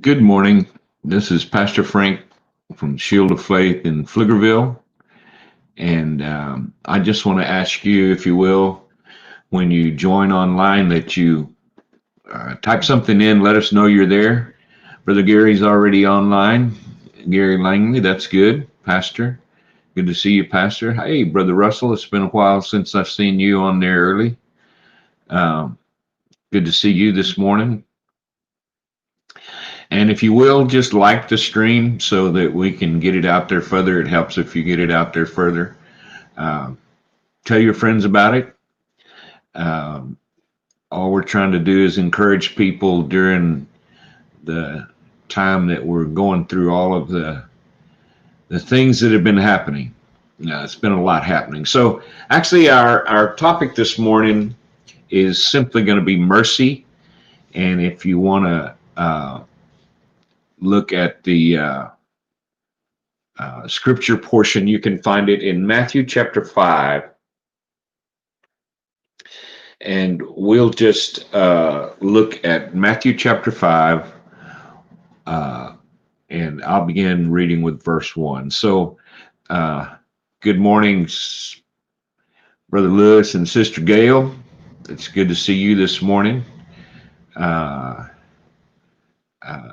Good morning. This is Pastor Frank from Shield of Faith in Pflugerville. And I just want to ask you, if you will, when you join online, that you type something in, let us know you're there. Brother Gary's already online. Gary Langley, that's good. Pastor, good to see you, Pastor. Hey, Brother Russell, it's been a while since I've seen you on there early. Um, Good to see you this morning. And if you will, just like the stream so that we can get it out there further. It helps if you get it out there further. Um, Tell your friends about it. Um, all we're trying to do is encourage people during the time that we're going through all of the things that have been happening. It's been a lot happening. So actually our topic this morning is simply going to be mercy. And if you want to look at the scripture portion, you can find it in Matthew chapter 5. And we'll just look at Matthew chapter 5, and I'll begin reading with verse 1. So, good morning, Brother Lewis and Sister Gail. It's good to see you this morning.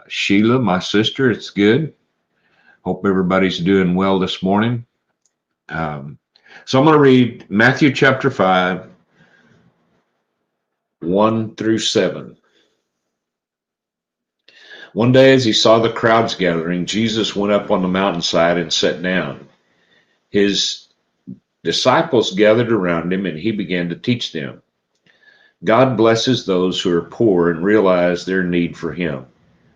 Sheila, my sister, it's good. Hope everybody's doing well this morning. So I'm going to read Matthew chapter 5, 1 through 7. One day as he saw the crowds gathering, Jesus went up on the mountainside and sat down. His disciples gathered around him, and he began to teach them. God blesses those who are poor and realize their need for him,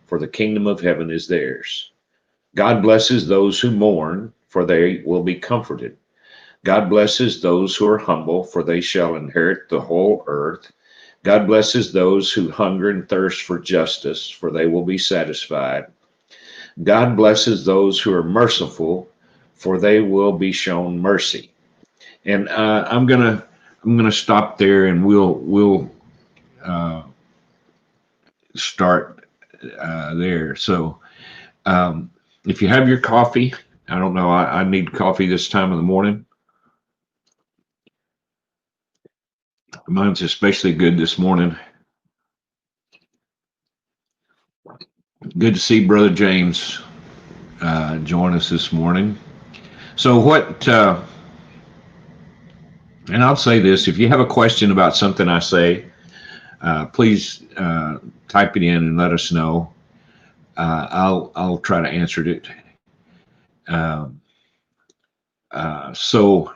for the kingdom of heaven is theirs. God blesses those who mourn, for they will be comforted. God blesses those who are humble, for they shall inherit the whole earth. God blesses those who hunger and thirst for justice, for they will be satisfied. God blesses those who are merciful, for they will be shown mercy. And I'm gonna stop there, and we'll start there. So if you have your coffee, I don't know, I need coffee this time of the morning. Mine's especially good this morning. Good to see Brother James join us this morning. So and I'll say this, if you have a question about something I say, please type it in and let us know. I'll try to answer it. So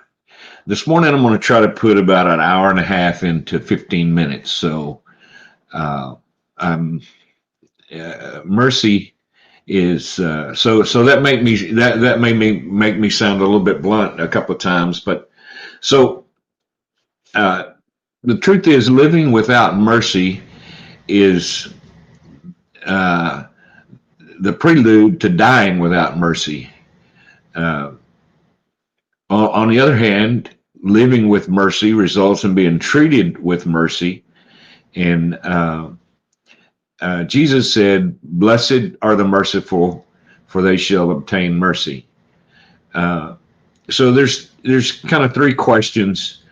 this morning I'm going to try to put about an hour and a half into 15 minutes. So mercy is so that make me sound a little bit blunt a couple of times, but so the truth is, living without mercy is the prelude to dying without mercy. On the other hand, living with mercy results in being treated with mercy. And Jesus said, "Blessed are the merciful, for they shall obtain mercy." So there's kind of three questions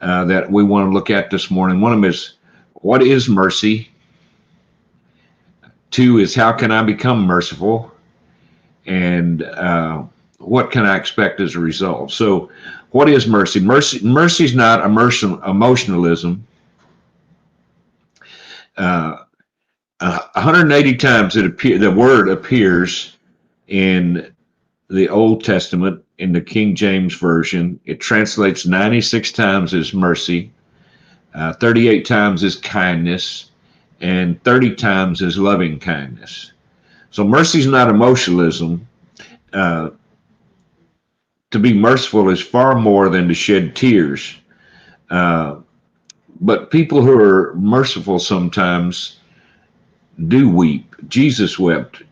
that we want to look at this morning. One of them is, what is mercy? Two is, how can I become merciful? And what can I expect as a result? So what is mercy? Mercy is not emotionalism. 180 times the word appears in the Old Testament in the King James Version. It translates 96 times as mercy, 38 times as kindness, and 30 times as loving kindness. So mercy is not emotionalism. To be merciful is far more than to shed tears. But people who are merciful sometimes do weep. Jesus wept.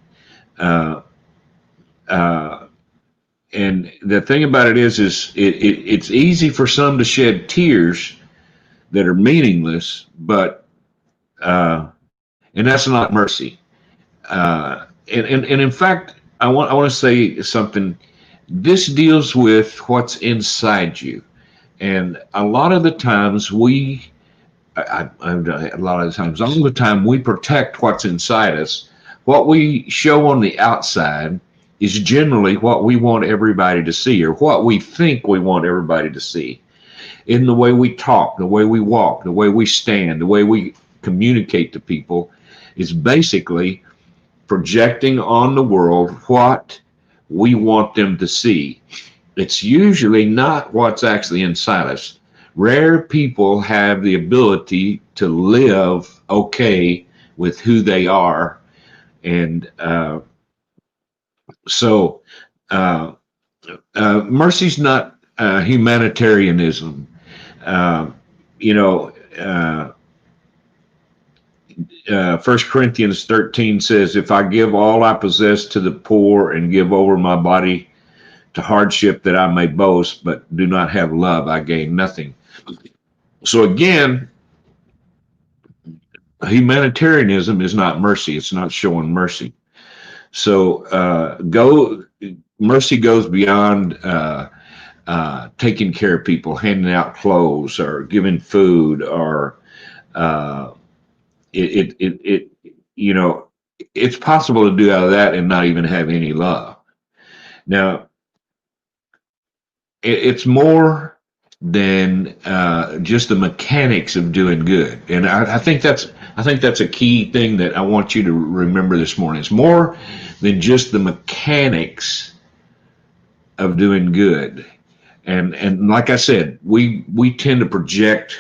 And the thing about it is it's easy for some to shed tears that are meaningless, but and that's not mercy. And in fact, I want to say something. This deals with what's inside you, and a lot of the times a lot of the times, all the time, we protect what's inside us. What we show on the outside is generally what we want everybody to see, or what we think we want everybody to see. In the way we talk, the way we walk, the way we stand, the way we communicate to people, is basically projecting on the world what we want them to see. It's usually not what's actually inside us. Rare people have the ability to live okay with who they are. And so uh, mercy's not humanitarianism. Uh, you know, uh, 1 Corinthians 13 says, if I give all I possess to the poor and give over my body to hardship that I may boast, but do not have love, I gain nothing. So again, humanitarianism is not mercy. It's not showing mercy. So mercy goes beyond taking care of people, handing out clothes, or giving food, or uh, it you know, it's possible to do out of that and not even have any love. Now, it's more than just the mechanics of doing good, and I think that's a key thing that I want you to remember this morning. It's more than just the mechanics of doing good, and like I said, we tend to project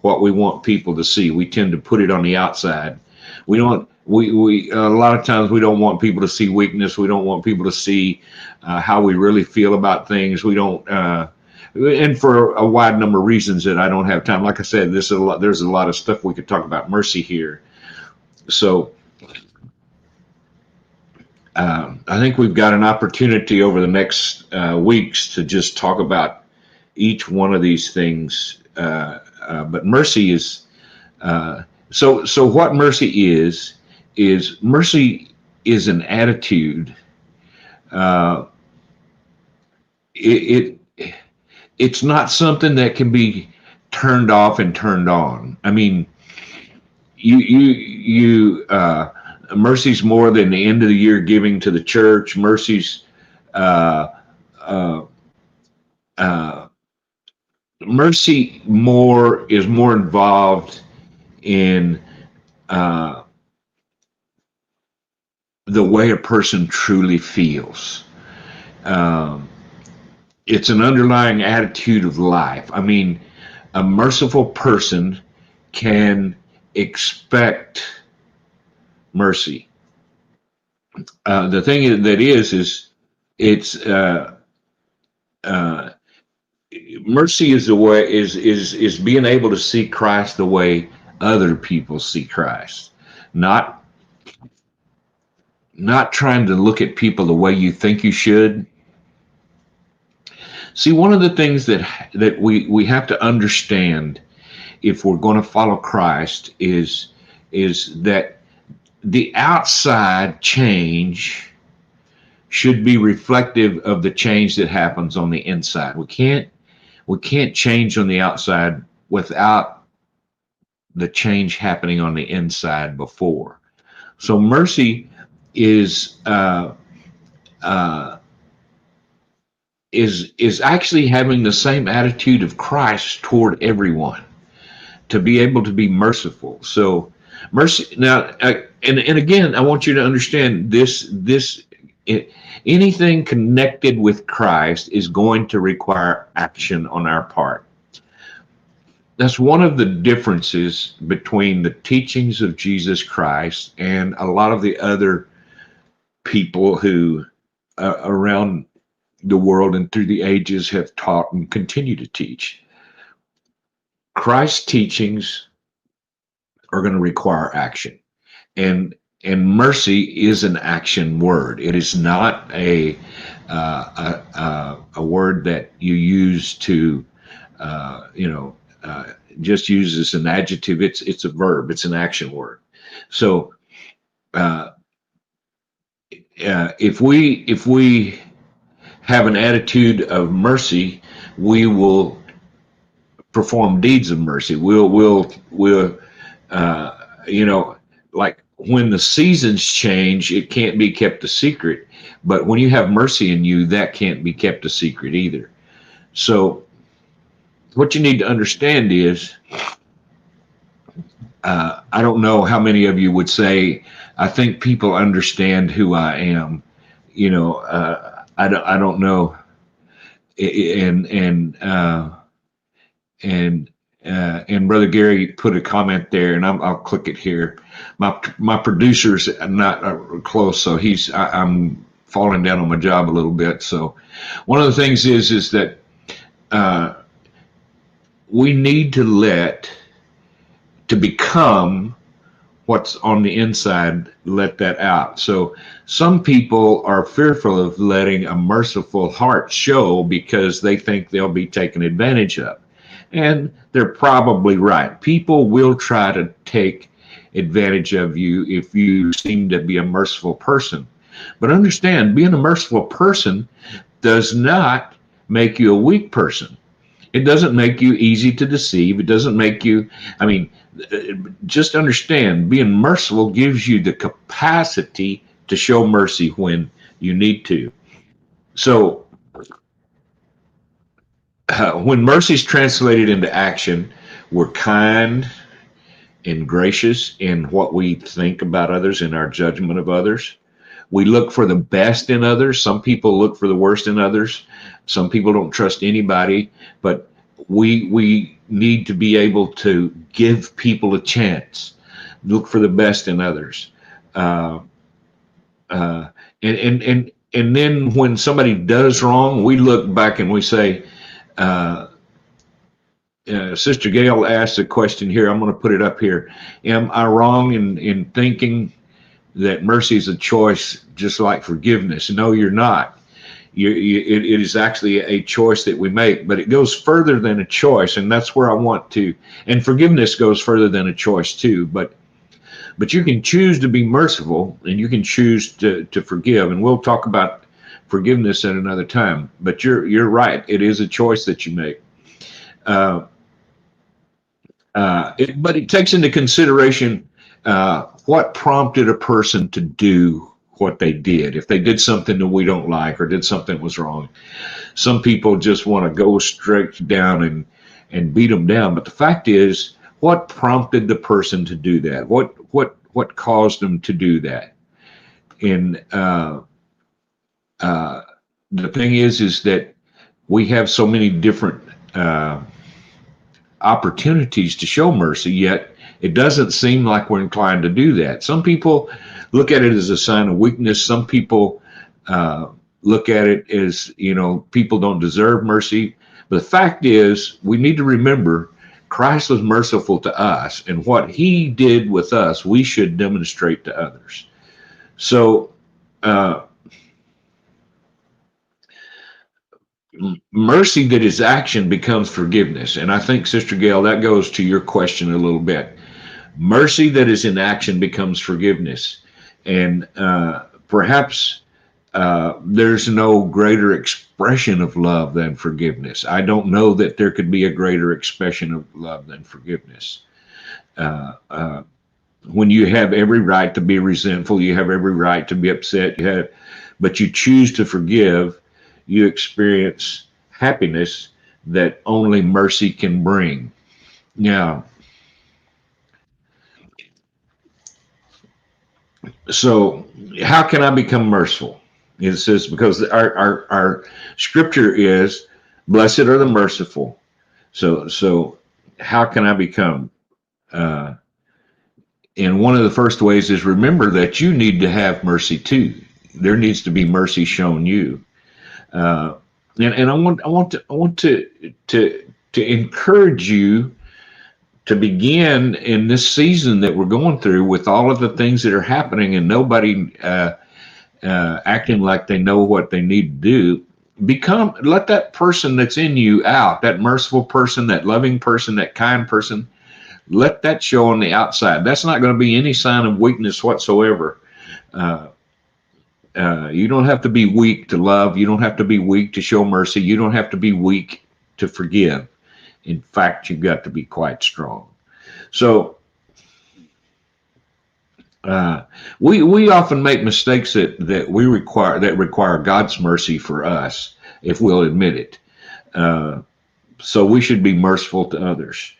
what we want people to see. We tend to put it on the outside. We don't. We a lot of times we don't want people to see weakness. We don't want people to see how we really feel about things. We don't, and for a wide number of reasons that I don't have time. Like I said, there's a lot of stuff we could talk about mercy here. So I think we've got an opportunity over the next weeks to just talk about each one of these things. But mercy is so. What mercy is mercy is an attitude. Uh, it, it it's not something that can be turned off and turned on. I mean, you mercy's more than the end of the year giving to the church. Mercy's uh, uh, uh, mercy more is more involved in uh, the way a person truly feels. Um, it's an underlying attitude of life. I mean, a merciful person can expect mercy. The thing that is it's uh, mercy is the way is being able to see Christ the way other people see Christ, not not trying to look at people the way you think you should. See, one of the things that we have to understand if we're going to follow Christ is that the outside change should be reflective of the change that happens on the inside. We can't change on the outside without the change happening on the inside before. So mercy is uh, is actually having the same attitude of Christ toward everyone, to be able to be merciful. So mercy now, and again, I want you to understand it, anything connected with Christ is going to require action on our part. That's one of the differences between the teachings of Jesus Christ and a lot of the other people who around the world and through the ages have taught and continue to teach. Christ's teachings are going to require action, and mercy is an action word. It is not a word that you use to just use as an adjective. It's a verb. It's an action word. So uh, if we have an attitude of mercy, we will perform deeds of mercy. We'll you know, like when the seasons change, it can't be kept a secret. But when you have mercy in you, that can't be kept a secret either. So what you need to understand is, I don't know how many of you would say, I think people understand who I am. I don't know. And and and uh, and Brother Gary put a comment there, and I'll click it here. My producer's not close, so I'm falling down on my job a little bit. So one of the things is that uh, we need to become what's on the inside, let that out. So some people are fearful of letting a merciful heart show because they think they'll be taken advantage of. And they're probably right. People will try to take advantage of you if you seem to be a merciful person. But understand, being a merciful person does not make you a weak person. It doesn't make you easy to deceive. It doesn't make you, I mean, just understand, being merciful gives you the capacity to show mercy when you need to. So, when mercy is translated into action, we're kind and gracious in what we think about others, in our judgment of others. We look for the best in others. Some people look for the worst in others. Some people don't trust anybody, but we need to be able to give people a chance. Look for the best in others. Uh, uh, and then when somebody does wrong, we look back and we say, uh, Sister Gail asked a question here. I'm going to put it up here. Am I wrong in thinking that mercy is a choice just like forgiveness? No, you're not. It is actually a choice that we make, but it goes further than a choice, and that's where I want to. And forgiveness goes further than a choice too. But you can choose to be merciful, and you can choose to forgive. And we'll talk about forgiveness at another time. But you're right. It is a choice that you make. Uh, but it takes into consideration what prompted a person to do what they did. If they did something that we don't like or did something that was wrong, some people just want to go straight down and beat them down. But the fact is, what prompted the person to do that? What caused them to do that? And the thing is that we have so many different opportunities to show mercy, yet it doesn't seem like we're inclined to do that. Some people look at it as a sign of weakness. Some people look at it as, people don't deserve mercy. But the fact is, we need to remember Christ was merciful to us, and what he did with us, we should demonstrate to others. So, mercy that is action becomes forgiveness. And I think, Sister Gail, that goes to your question a little bit. Mercy that is in action becomes forgiveness. And perhaps there's no greater expression of love than forgiveness. I don't know that there could be a greater expression of love than forgiveness. When you have every right to be resentful, you have every right to be upset, but you choose to forgive, you experience happiness that only mercy can bring. Now, so how can I become merciful? It says, because our scripture is, blessed are the merciful. So how can I become? And one of the first ways is, remember that you need to have mercy too. There needs to be mercy shown you. And I want to encourage you to begin in this season that we're going through, with all of the things that are happening and nobody acting like they know what they need to do. Let that person that's in you out, that merciful person, that loving person, that kind person, let that show on the outside. That's not going to be any sign of weakness whatsoever. You don't have to be weak to love. You don't have to be weak to show mercy. You don't have to be weak to forgive. In fact, you've got to be quite strong. So we often make mistakes that require God's mercy for us, if we'll admit it. So we should be merciful to others.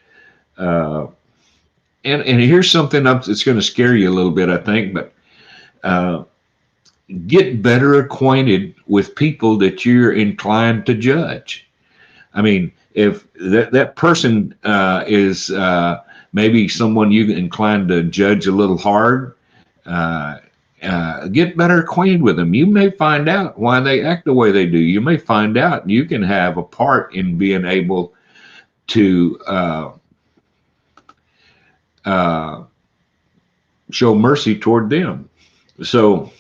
Uh, and here's something that's going to scare you a little bit, I think, but uh, get better acquainted with people that you're inclined to judge. I mean, if that person is maybe someone you're inclined to judge a little hard, uh, get better acquainted with them. You may find out why they act the way they do. You may find out you can have a part in being able to uh, show mercy toward them. So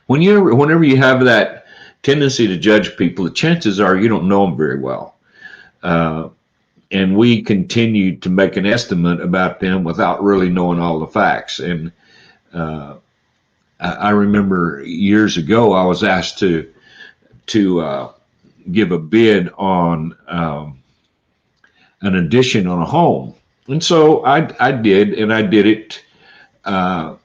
whenever you have that tendency to judge people, the chances are you don't know them very well. Uh, and we continue to make an estimate about them without really knowing all the facts. And uh, I remember years ago I was asked to give a bid on an addition on a home, and so I did, and I did it. Uh,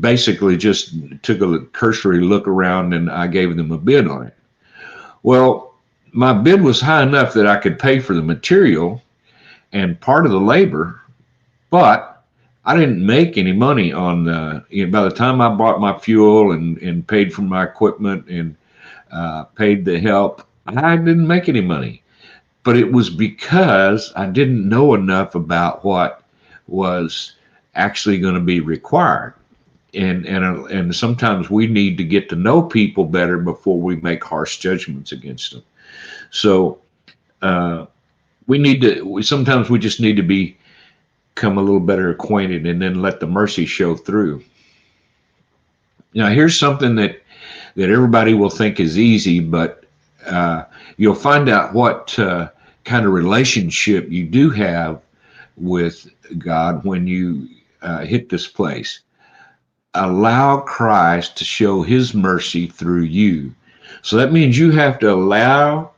Basically, just took a cursory look around, and I gave them a bid on it. Well, my bid was high enough that I could pay for the material and part of the labor, but I didn't make any money on by the time I bought my fuel and paid for my equipment and paid the help, I didn't make any money. But it was because I didn't know enough about what was actually going to be required. And sometimes we need to get to know people better before we make harsh judgments against them. So sometimes we just need to become a little better acquainted and then let the mercy show through. Now, here's something that everybody will think is easy, but you'll find out what kind of relationship you do have with God when you hit this place. Allow Christ to show his mercy through you. So that means you have to allow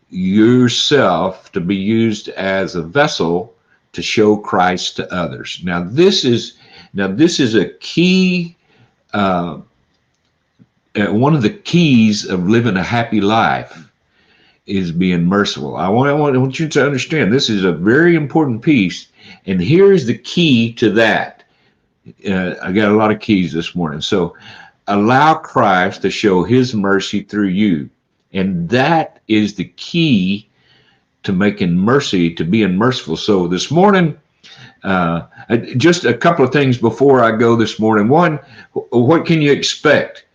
yourself to be used as a vessel to show Christ to others. Now this is a key, one of the keys of living a happy life is being merciful. I want you to understand this is a very important piece, and here's the key to that. I got a lot of keys this morning. So allow Christ to show his mercy through you. And that is the key to making mercy, to being merciful. So this morning, just a couple of things before I go this morning. One, what can you expect?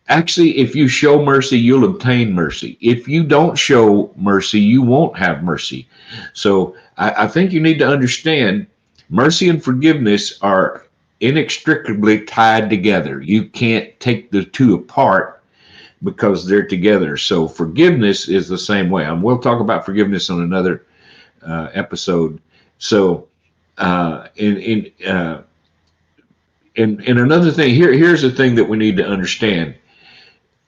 Actually, if you show mercy, you'll obtain mercy. If you don't show mercy, you won't have mercy. So I think you need to understand mercy and forgiveness are inextricably tied together. You can't take the two apart because they're together. So forgiveness is the same way. We'll talk about forgiveness on another episode. So and another thing, here's the thing that we need to understand.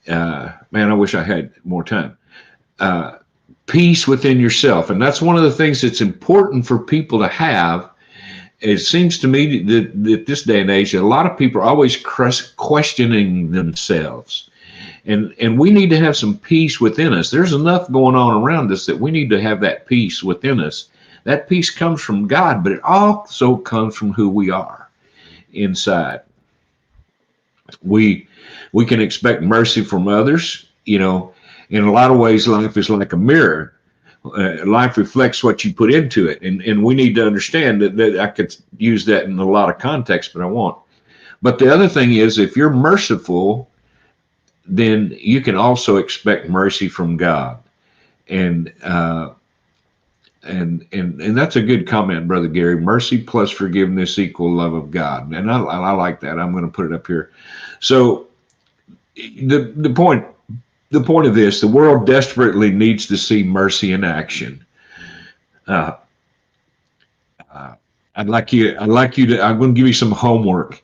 Man, I wish I had more time. Peace within yourself. And that's one of the things that's important for people to have. It seems to me that this day and age, a lot of people are always questioning themselves. And we need to have some peace within us. There's enough going on around us that we need to have that peace within us. That peace comes from God, but it also comes from who we are inside. We can expect mercy from others. You know, in a lot of ways, life is like a mirror. Life reflects what you put into it. And we need to understand that I could use that in a lot of contexts, but I won't. But the other thing is, if you're merciful, then you can also expect mercy from God. And that's a good comment, Brother Gary. Mercy plus forgiveness equal love of God. And I like that. I'm going to put it up here. So the point of this, the world desperately needs to see mercy in action. I'd like you to, I'm going to give you some homework.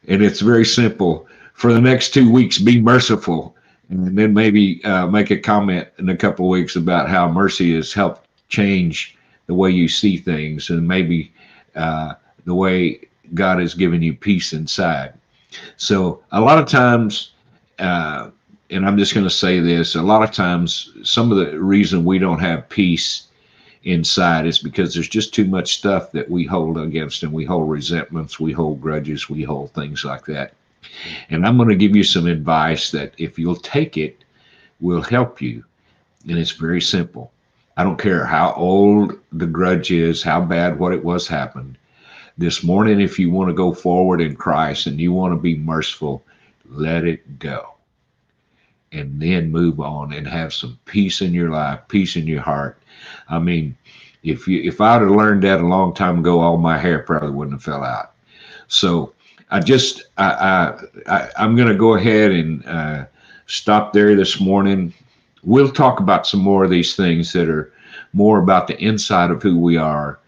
And it's very simple. For the next 2 weeks, be merciful, and then maybe make a comment in a couple of weeks about how mercy has helped change the way you see things, and maybe the way God has given you peace inside. So a lot of times, uh, and I'm just going to say this, a lot of times, some of the reason we don't have peace inside is because there's just too much stuff that we hold against, and we hold resentments, we hold grudges, we hold things like that. And I'm going to give you some advice that, if you'll take it, will help you. And it's very simple. I don't care how old the grudge is, how bad what it was happened. This morning, if you want to go forward in Christ and you want to be merciful, let it go. And then move on and have some peace in your life, peace in your heart. I mean, if I'd have learned that a long time ago, all my hair probably wouldn't have fell out. So I'm going to go ahead and stop there this morning. We'll talk about some more of these things that are more about the inside of who we are,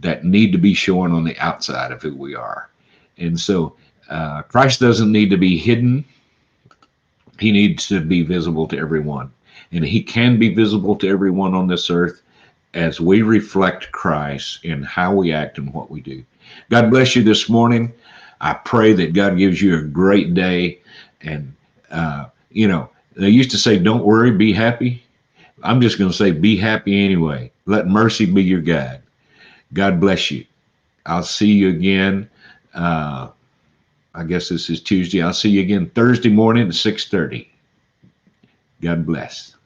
that need to be shown on the outside of who we are. And so Christ doesn't need to be hidden. He needs to be visible to everyone. And he can be visible to everyone on this earth as we reflect Christ in how we act and what we do. God bless you this morning. I pray that God gives you a great day. And, they used to say, don't worry, be happy. I'm just going to say, be happy anyway. Let mercy be your guide. God bless you. I'll see you again. I guess this is Tuesday. I'll see you again Thursday morning at 6:30. God bless.